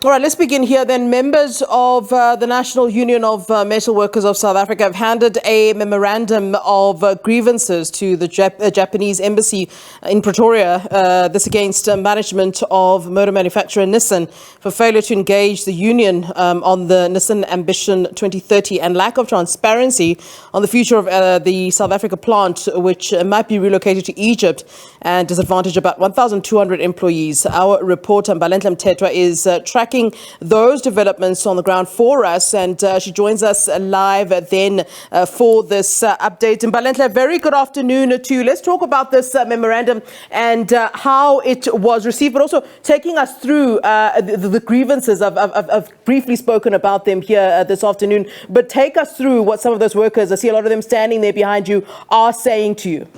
All right, let's begin here then. Members of the National Union of Metalworkers of South Africa have handed a memorandum of grievances to the Japanese embassy in Pretoria. This against management of motor manufacturer Nissan for failure to engage the union on the Nissan Ambition 2030 and lack of transparency on the future of the South Africa plant, which might be relocated to Egypt and disadvantage about 1,200 employees. Our reporter Mbalenhle Mthethwa is tracking those developments on the ground for us, and she joins us live then for this update. Mbalenhle, very good afternoon to you. Let's talk about this memorandum and how it was received, but also taking us through the grievances. I've briefly spoken about them here this afternoon, but take us through what some of those workers, I see a lot of them standing there behind you, are saying to you.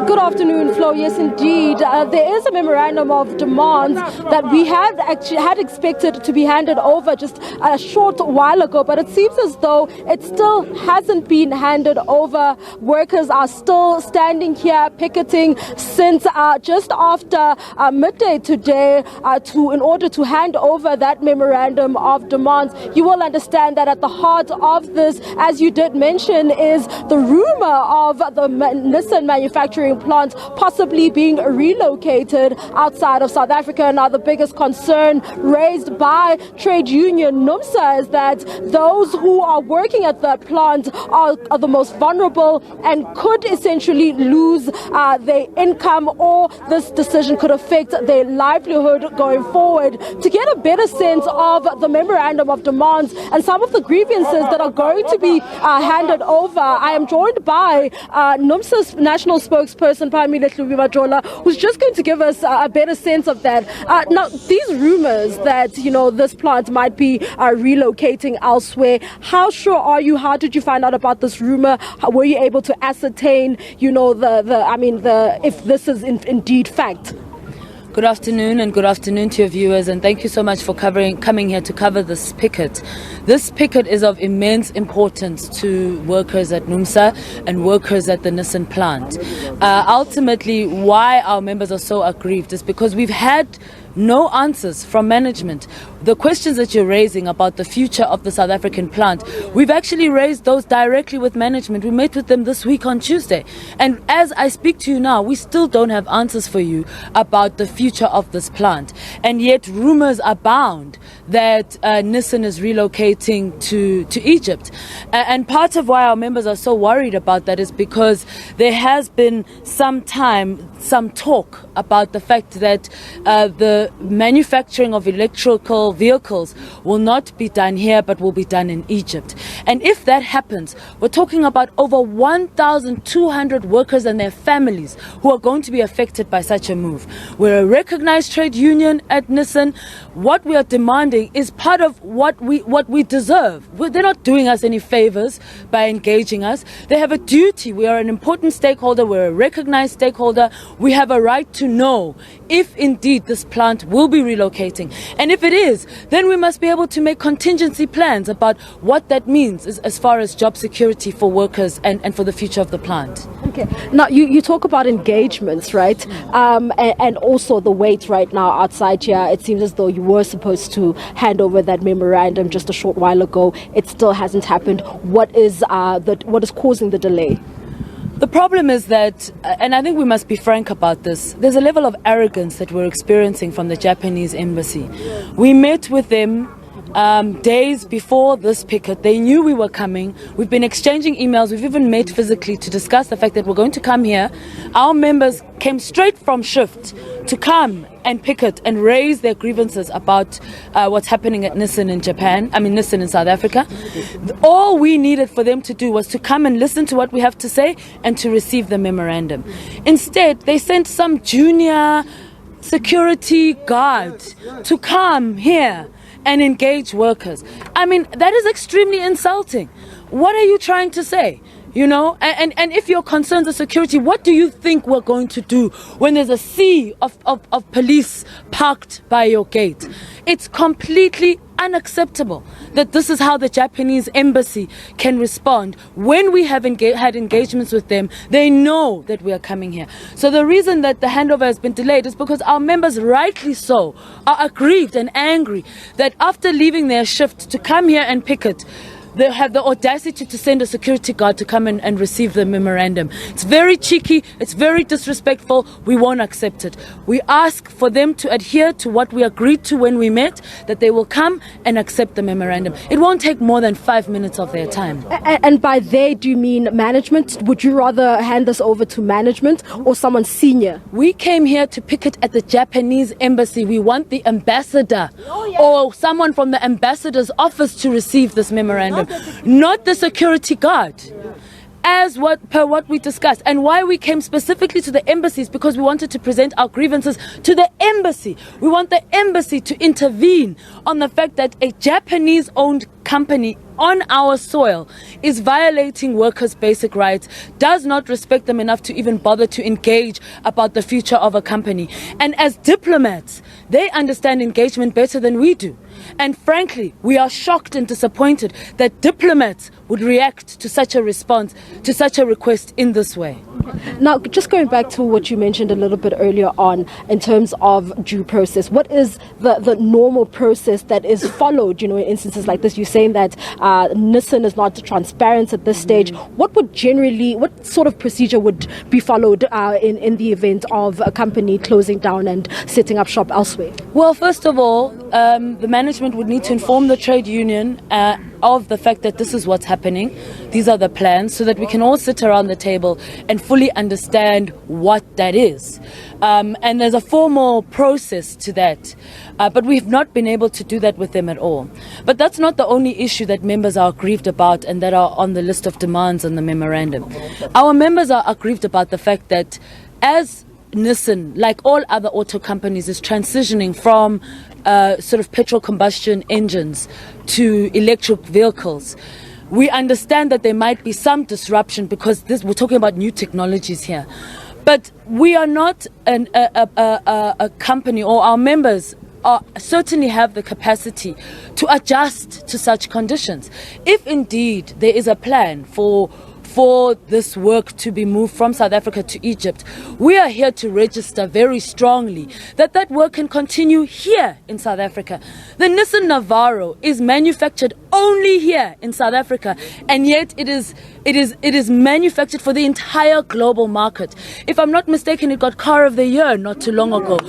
Good afternoon, Flo. Yes, indeed. There is a memorandum of demands that we had expected to be handed over just a short while ago, but it seems as though it still hasn't been handed over. Workers are still standing here picketing since just after midday today in order to hand over that memorandum of demands. You will understand that at the heart of this, as you did mention, is the rumor of the Nissan manufacturing plant possibly being relocated outside of South Africa. Now, the biggest concern raised by trade union Numsa is that those who are working at the plant are the most vulnerable and could essentially lose their income, or this decision could affect their livelihood going forward. To get a better sense of the memorandum of demands and some of the grievances that are going to be handed over, I am joined by Numsa's national spokesperson, Mbalenhle Mthethwa, who's just going to give us a better sense of that. Now, these rumors that, this plant might be relocating elsewhere, how sure are you? How did you find out about this rumor? How were you able to ascertain, if this is indeed fact? Good afternoon, and good afternoon to your viewers, and thank you so much for coming here to cover this picket. This picket is of immense importance to workers at Numsa and workers at the Nissan plant. Ultimately, why our members are so aggrieved is because we've had no answers from management. The questions that you're raising about the future of the South African plant, we've actually raised those directly with management. We met with them this week on Tuesday. And as I speak to you now, we still don't have answers for you about the future of this plant. And yet rumors abound that Nissan is relocating to Egypt. And part of why our members are so worried about that is because there has been some talk about the fact that the manufacturing of electrical vehicles will not be done here but will be done in Egypt. And if that happens, we're talking about over 1,200 workers and their families who are going to be affected by such a move. We're a recognized trade union at Nissan. What we are demanding is part of what we deserve. They're not doing us any favors by engaging us. They have a duty. We are an important stakeholder. We're a recognized stakeholder. We have a right to know if indeed this plant will be relocating. And if it is, then we must be able to make contingency plans about what that means as far as job security for workers and for the future of the plant. Okay. Now, you talk about engagements, right? And also the wait right now outside here. It seems as though you were supposed to hand over that memorandum just a short while ago. It still hasn't happened. What is causing the delay? The problem is that, and I think we must be frank about this, there's a level of arrogance that we're experiencing from the Japanese embassy. We met with them days before this picket. They knew we were coming. We've been exchanging emails. We've even met physically to discuss the fact that we're going to come here. Our members came straight from shift to come and picket and raise their grievances about what's happening at Nissan in South Africa. All we needed for them to do was to come and listen to what we have to say and to receive the memorandum. Instead, they sent some junior security guard to come here and engage workers. That is extremely insulting. What are you trying to say? And if your concerns are security, what do you think we're going to do when there's a sea of police parked by your gate? It's completely unacceptable that this is how the Japanese embassy can respond. When we have had engagements with them, they know that we are coming here. So the reason that the handover has been delayed is because our members, rightly so, are aggrieved and angry that after leaving their shift to come here and picket, they have the audacity to send a security guard to come in and receive the memorandum. It's very cheeky, it's very disrespectful, we won't accept it. We ask for them to adhere to what we agreed to when we met, that they will come and accept the memorandum. It won't take more than 5 minutes of their time. And by they, do you mean management? Would you rather hand this over to management or someone senior? We came here to picket at the Japanese embassy. We want the ambassador or someone from the ambassador's office to receive this memorandum, not the security guard. Per what we discussed, and why we came specifically to the embassies, because we wanted to present our grievances to the embassy. We want the embassy to intervene on the fact that a Japanese-owned company on our soil is violating workers' basic rights, does not respect them enough to even bother to engage about the future of a company. And as diplomats, they understand engagement better than we do. And frankly, we are shocked and disappointed that diplomats would react to such a response, to such a request in this way. Now, just going back to what you mentioned a little bit earlier on in terms of due process, what is the normal process that is followed, in instances like this? You're saying that Nissan is not transparent at this stage. What sort of procedure would be followed in the event of a company closing down and setting up shop elsewhere? Well, first of all, the management would need to inform the trade union of the fact that this is what's happening. These are the plans, so that we can all sit around the table and fully understand what that is. And there's a formal process to that. But we've not been able to do that with them at all. But that's not the only issue that members are aggrieved about and that are on the list of demands on the memorandum. Our members are aggrieved about the fact that as Nissan, like all other auto companies, is transitioning from sort of petrol combustion engines to electric vehicles, we understand that there might be some disruption because we're talking about new technologies here. But we are not a company, or our members certainly have the capacity to adjust to such conditions. If indeed there is a plan for this work to be moved from South Africa to Egypt, we are here to register very strongly that work can continue here in South Africa. The Nissan Navara is manufactured only here in South Africa, and yet it is manufactured for the entire global market. If I'm not mistaken, it got Car of the Year not too long ago,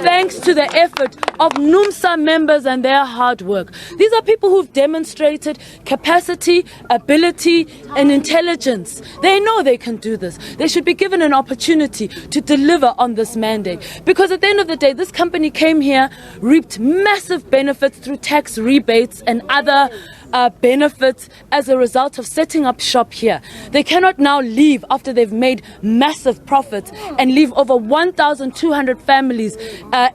thanks to the effort of Numsa members and their hard work. These are people who've demonstrated capacity, ability, and intelligence. They know they can do this. They should be given an opportunity to deliver on this mandate, because at the end of the day, this company came here, reaped massive benefits through tax rebates and other benefits as a result of setting up shop here. They cannot now leave after they've made massive profits and leave over 1,200 families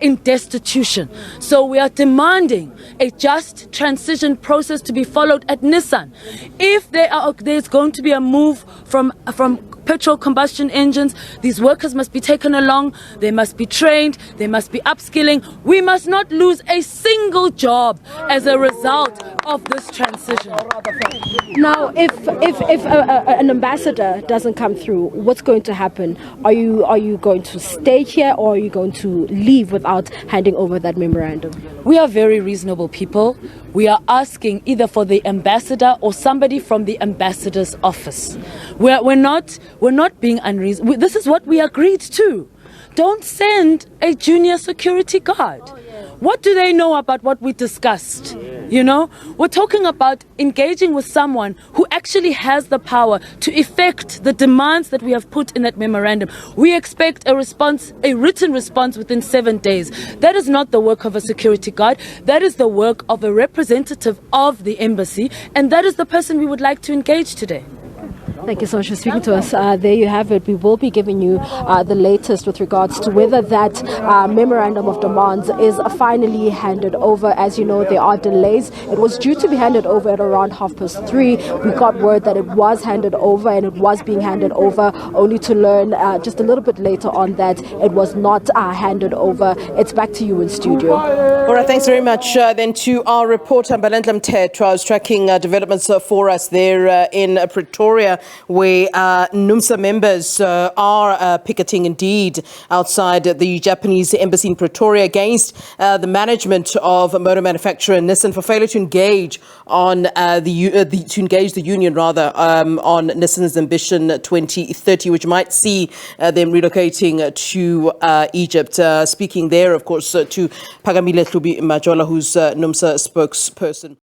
in destitution. So we are demanding a just transition process to be followed at Nissan. If there's going to be a move from petrol combustion engines, these workers must be taken along, they must be trained, they must be upskilling. We must not lose a single job as a result of this transition. Now, if an ambassador doesn't come through, what's going to happen? Are you going to stay here, or are you going to leave without handing over that memorandum? We are very reasonable people. We are asking either for the ambassador or somebody from the ambassador's office. We're not being unreasonable. This is what we agreed to. Don't send a junior security guard. What do they know about what we discussed? We're talking about engaging with someone who actually has the power to effect the demands that we have put in that memorandum. We expect a written response within 7 days. That is not the work of a security guard. That is the work of a representative of the embassy, and that is the person we would like to engage today. Thank you so much for speaking to us. There you have it. We will be giving you the latest with regards to whether that memorandum of demands is finally handed over. As you know, there are delays. It was due to be handed over at around 3:30. We got word that it was handed over, and it was being handed over, only to learn just a little bit later on that it was not handed over. It's back to you in studio. All right, thanks very much. Then to our reporter, Mbalenhle Mthethwa, is tracking developments for us there in Pretoria, where Numsa members are picketing indeed outside the Japanese embassy in Pretoria against the management of motor manufacturer Nissan for failure to engage on the union on Nissan's Ambition 2030, which might see them relocating to Egypt. Speaking there, of course, to Mbalenhle Mthethwa, who's Numsa spokesperson.